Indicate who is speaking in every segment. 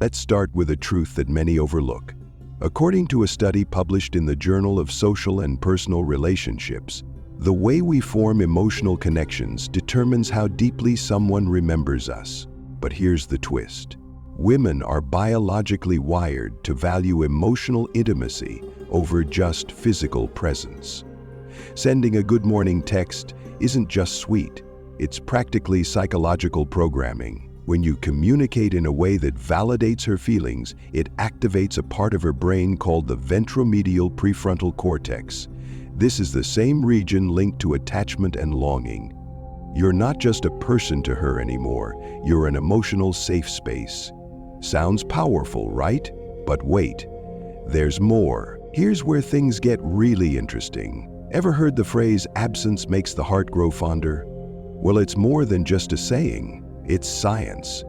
Speaker 1: Let's start with a truth that many overlook. According to a study published in the Journal of Social and Personal Relationships, the way we form emotional connections determines how deeply someone remembers us. But here's the twist. Women are biologically wired to value emotional intimacy over just physical presence. Sending a good morning text isn't just sweet, it's practically psychological programming. When you communicate in a way that validates her feelings, it activates a part of her brain called the ventromedial prefrontal cortex. This is the same region linked to attachment and longing. You're not just a person to her anymore, you're an emotional safe space. Sounds powerful, right? But wait, there's more. Here's where things get really interesting. Ever heard the phrase, "absence makes the heart grow fonder"? Well, it's more than just a saying. It's science.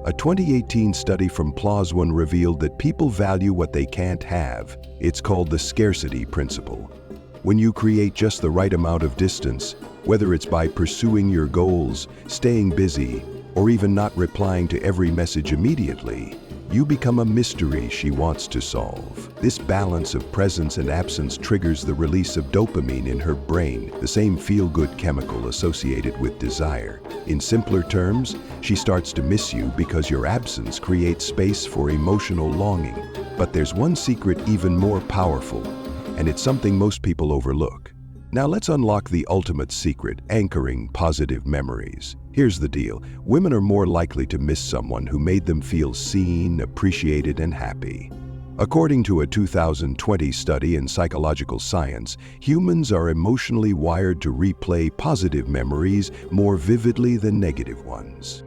Speaker 1: A 2018 study from PLOS One revealed that people value what they can't have. It's called the scarcity principle. When you create just the right amount of distance, whether it's by pursuing your goals, staying busy, or even not replying to every message immediately, you become a mystery she wants to solve. This balance of presence and absence triggers the release of dopamine in her brain, the same feel-good chemical associated with desire. In simpler terms, she starts to miss you because your absence creates space for emotional longing. But there's one secret even more powerful, and it's something most people overlook. Now let's unlock the ultimate secret, anchoring positive memories. Here's the deal. Women are more likely to miss someone who made them feel seen, appreciated, and happy. According to a 2020 study in psychological science, humans are emotionally wired to replay positive memories more vividly than negative ones.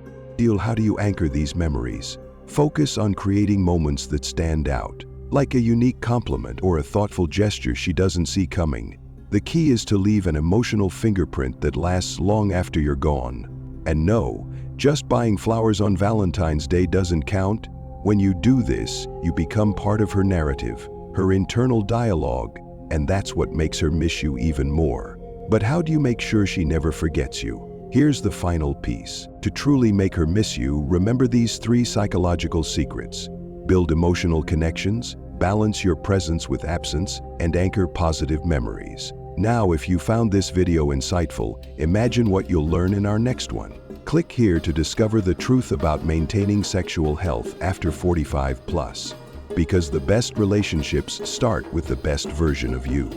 Speaker 1: How do you anchor these memories? Focus on creating moments that stand out, like a unique compliment or a thoughtful gesture she doesn't see coming. The key is to leave an emotional fingerprint that lasts long after you're gone. And no, just buying flowers on Valentine's Day doesn't count. When you do this, you become part of her narrative, her internal dialogue, and that's what makes her miss you even more. But how do you make sure she never forgets you? Here's the final piece. To truly make her miss you, remember these 3 psychological secrets. Build emotional connections, balance your presence with absence, and anchor positive memories. Now, if you found this video insightful, imagine what you'll learn in our next one. Click here to discover the truth about maintaining sexual health after 45+. Because the best relationships start with the best version of you.